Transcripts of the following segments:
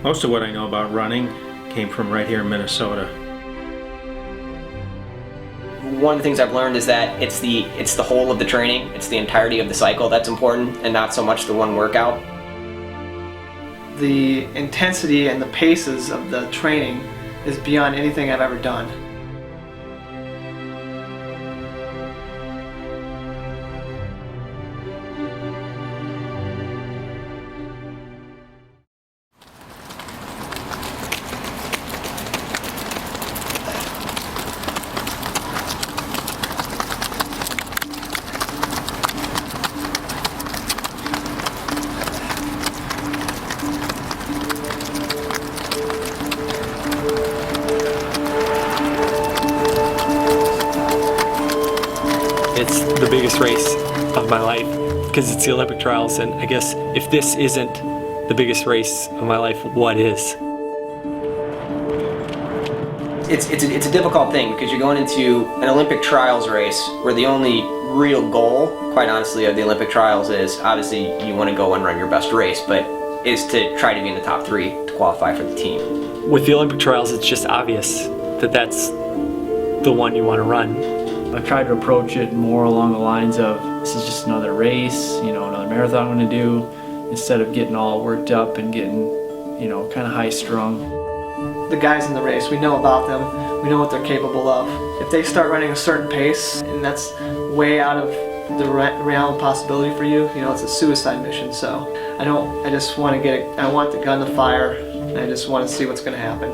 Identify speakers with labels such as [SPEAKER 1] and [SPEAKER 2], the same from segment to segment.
[SPEAKER 1] Most of what I know about running came from right here in Minnesota.
[SPEAKER 2] One of the things I've learned is that it's the whole of the training, it's the entirety of the cycle that's important, and not so much the one workout.
[SPEAKER 3] The intensity and the paces of the training is beyond anything I've ever done.
[SPEAKER 4] It's the biggest race of my life because it's the Olympic trials, and I guess if this isn't the biggest race of my life, what is?
[SPEAKER 2] It's a difficult thing because you're going into an Olympic trials race where the only real goal, quite honestly, of the Olympic trials is obviously you want to go and run your best race, but is to try to be in the top 3 to qualify for the team.
[SPEAKER 4] With the Olympic trials, it's just obvious that that's the one you want to run.
[SPEAKER 5] I've tried to approach it more along the lines of this is just another race, another marathon I'm going to do, instead of getting all worked up and getting, kind of high strung.
[SPEAKER 3] The guys in the race, we know about them, we know what they're capable of. If they start running a certain pace and that's way out of the realm possibility for you, it's a suicide mission. So I just want to I want the gun to fire, and I just want to see what's going to happen.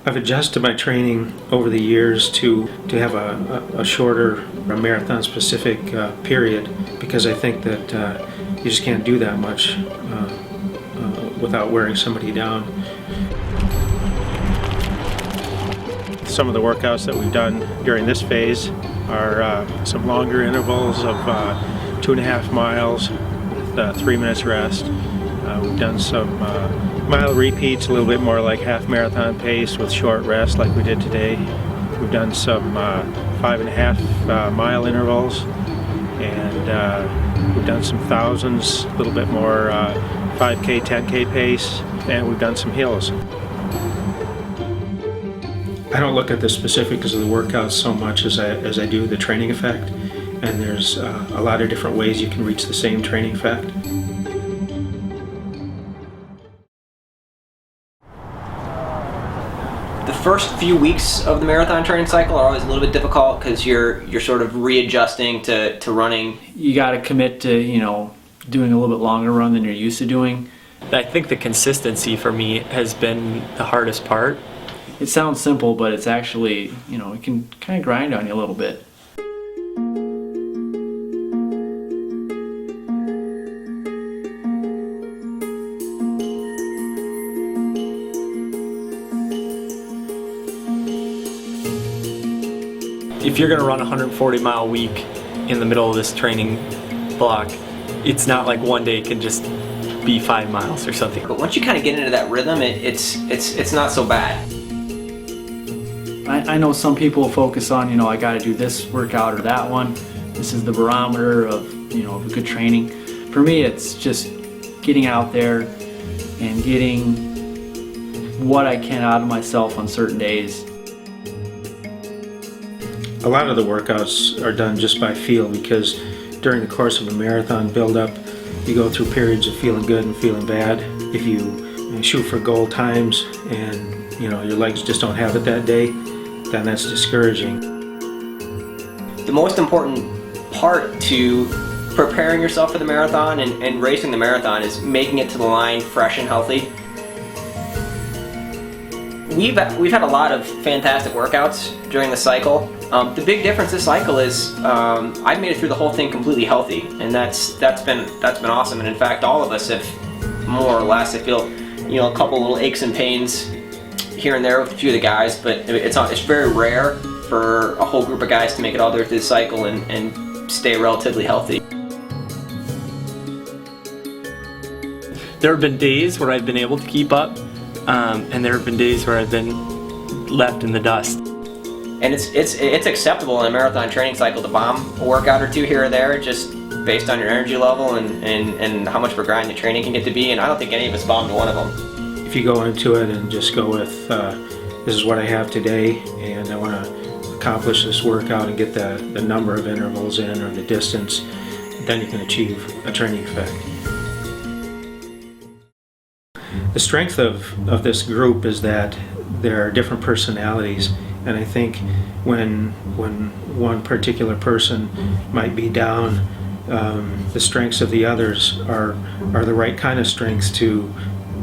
[SPEAKER 1] I've adjusted my training over the years to have a shorter, marathon-specific period, because I think that you just can't do that much without wearing somebody down. Some of the workouts that we've done during this phase are some longer intervals of 2.5 miles with 3 minutes rest. We've done some mile repeats, a little bit more like half marathon pace with short rest like we did today. We've done some 5.5 mile intervals, and we've done some thousands, a little bit more 5K, 10K pace, and we've done some hills. I don't look at the specifics of the workouts so much as I do the training effect, and there's a lot of different ways you can reach the same training effect.
[SPEAKER 2] The first few weeks of the marathon training cycle are always a little bit difficult because you're sort of readjusting to running.
[SPEAKER 5] You got to commit to, doing a little bit longer run than you're used to doing.
[SPEAKER 4] I think the consistency for me has been the hardest part.
[SPEAKER 5] It sounds simple, but it's actually, it can kind of grind on you a little bit.
[SPEAKER 4] If you're going to run a 140-mile week in the middle of this training block, it's not like one day can just be 5 miles or something.
[SPEAKER 2] But once you kind of get into that rhythm, it's not so bad.
[SPEAKER 5] I know some people focus on, I got to do this workout or that one. This is the barometer of, of a good training. For me, it's just getting out there and getting what I can out of myself on certain days.
[SPEAKER 1] A lot of the workouts are done just by feel, because during the course of a marathon build-up, you go through periods of feeling good and feeling bad. If you shoot for goal times and your legs just don't have it that day, then that's discouraging.
[SPEAKER 2] The most important part to preparing yourself for the marathon and racing the marathon is making it to the line fresh and healthy. We've had a lot of fantastic workouts during the cycle. The big difference this cycle is I've made it through the whole thing completely healthy, and that's been awesome. And in fact, all of us have more or less. I feel a couple little aches and pains here and there with a few of the guys, but it's very rare for a whole group of guys to make it all the way through the cycle and stay relatively healthy.
[SPEAKER 4] There have been days where I've been able to keep up, and there have been days where I've been left in the dust.
[SPEAKER 2] And it's acceptable in a marathon training cycle to bomb a workout or two here or there, just based on your energy level and how much of a grind the training can get to be. And I don't think any of us bombed one of them.
[SPEAKER 1] If you go into it and just go with, this is what I have today, and I want to accomplish this workout and get the number of intervals in or the distance, then you can achieve a training effect. The strength of this group is that there are different personalities, and I think when one particular person might be down, the strengths of the others are the right kind of strengths to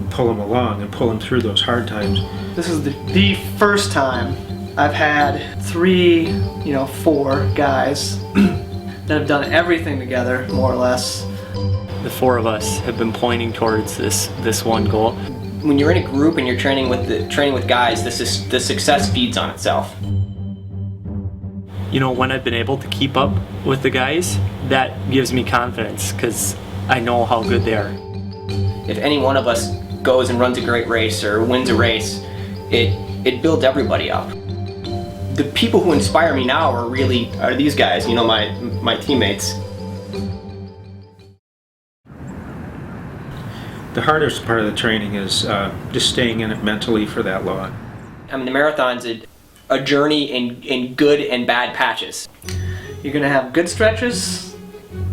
[SPEAKER 1] pull them along and pull them through those hard times.
[SPEAKER 3] This is the first time I've had 4 guys that have done everything together, more or less.
[SPEAKER 4] The 4 of us have been pointing towards this one goal.
[SPEAKER 2] When you're in a group and you're training with guys, the success feeds on itself.
[SPEAKER 4] You know, when I've been able to keep up with the guys, that gives me confidence because I know how good they are.
[SPEAKER 2] If any one of us goes and runs a great race or wins a race, it builds everybody up. The people who inspire me now are these guys, you know, my teammates.
[SPEAKER 1] The hardest part of the training is just staying in it mentally for that long.
[SPEAKER 2] I mean, the marathon's a journey in good and bad patches.
[SPEAKER 3] You're gonna have good stretches,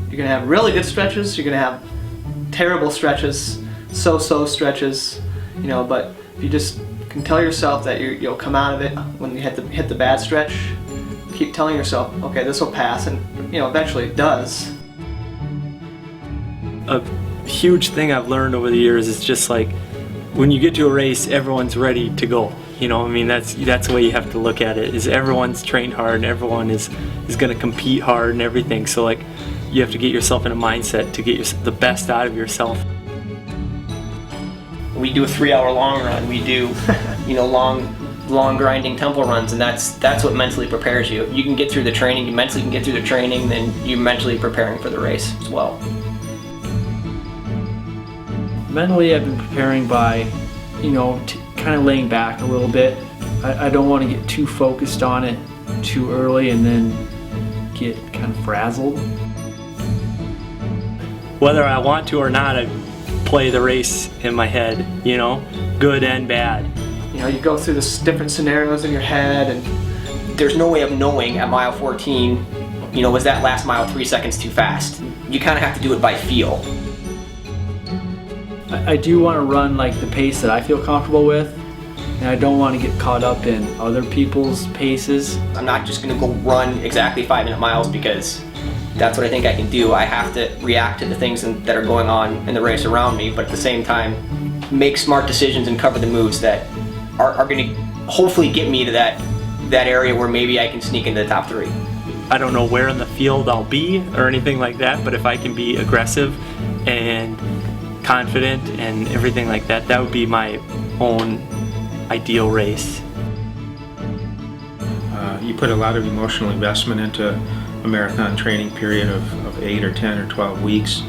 [SPEAKER 3] you're gonna have really good stretches, you're gonna have terrible stretches, so-so stretches, you know, but if you just can tell yourself that you'll come out of it when you hit the bad stretch, keep telling yourself, okay, this will pass, and you know, eventually it does.
[SPEAKER 4] A huge thing I've learned over the years is just like when you get to a race, everyone's ready to go. You know, I mean, that's the way you have to look at it, is everyone's trained hard and everyone is going to compete hard and everything. So like you have to get yourself in a mindset to get the best out of yourself.
[SPEAKER 2] We do a 3-hour long run. We do, you know, long grinding tempo runs, and that's what mentally prepares you. You can get through the training, you mentally can get through the training, then you're mentally preparing for the race as well.
[SPEAKER 5] Mentally, I've been preparing by, you know, kind of laying back a little bit. I don't want to get too focused on it too early and then get kind of frazzled.
[SPEAKER 4] Whether I want to or not, I play the race in my head, you know, good and bad.
[SPEAKER 3] You know, you go through the different scenarios in your head, and
[SPEAKER 2] There's no way of knowing at mile 14, you know, was that last mile 3 seconds too fast? You kind of have to do it by feel.
[SPEAKER 5] I do want to run like the pace that I feel comfortable with, and I don't want to get caught up in other people's paces.
[SPEAKER 2] I'm not just going to go run exactly 5-minute miles because that's what I think I can do. I have to react to the things that are going on in the race around me, but at the same time, make smart decisions and cover the moves that are going to hopefully get me to that area where maybe I can sneak into the top 3.
[SPEAKER 4] I don't know where in the field I'll be or anything like that, but if I can be aggressive and confident and everything like that, that would be my own ideal race.
[SPEAKER 1] You put a lot of emotional investment into a marathon training period of 8 or 10 or 12 weeks,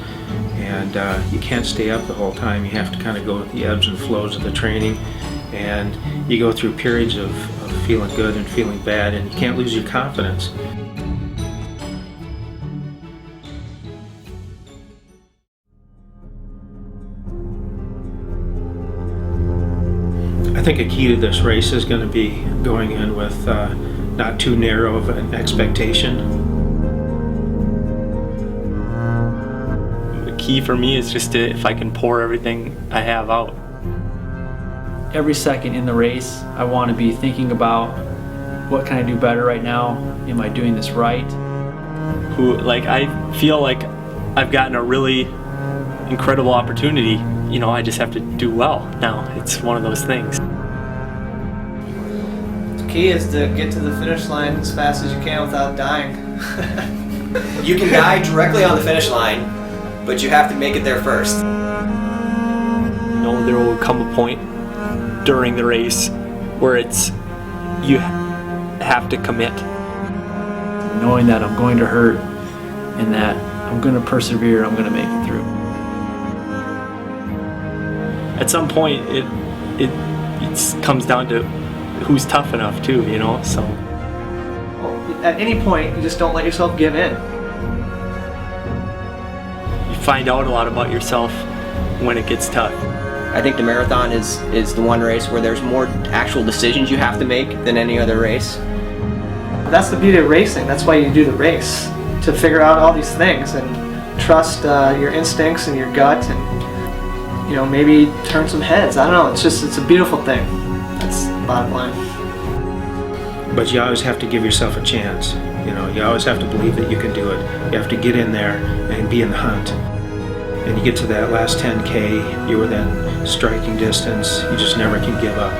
[SPEAKER 1] and you can't stay up the whole time. You have to kind of go with the ebbs and flows of the training, and you go through periods of feeling good and feeling bad, and you can't lose your confidence. I think a key to this race is going to be going in with not too narrow of an expectation.
[SPEAKER 4] The key for me is just if I can pour everything I have out.
[SPEAKER 5] Every second in the race, I want to be thinking about what can I do better right now? Am I doing this right?
[SPEAKER 4] I feel like I've gotten a really incredible opportunity. You know, I just have to do well now. It's one of those things.
[SPEAKER 3] the key is to get to the finish line as fast as you can without dying.
[SPEAKER 2] You can die directly on the finish line, but you have to make it there first.
[SPEAKER 4] You know, there will come a point during the race where you have to commit.
[SPEAKER 5] Knowing that I'm going to hurt and that I'm going to persevere, I'm going to make it through.
[SPEAKER 4] At some point, it comes down to who's tough enough too, you know. So
[SPEAKER 3] At any point, you just don't let yourself give in.
[SPEAKER 4] you find out a lot about yourself when it gets tough.
[SPEAKER 2] I think the marathon is the one race where there's more actual decisions you have to make than any other race.
[SPEAKER 3] That's the beauty of racing. That's why you do the race, to figure out all these things and trust your instincts and your gut, and maybe turn some heads. I don't know. It's a beautiful thing. That's the bottom line.
[SPEAKER 1] But you always have to give yourself a chance. You always have to believe that you can do it. You have to get in there and be in the hunt. And you get to that last 10K, you're within striking distance. You just never can give up.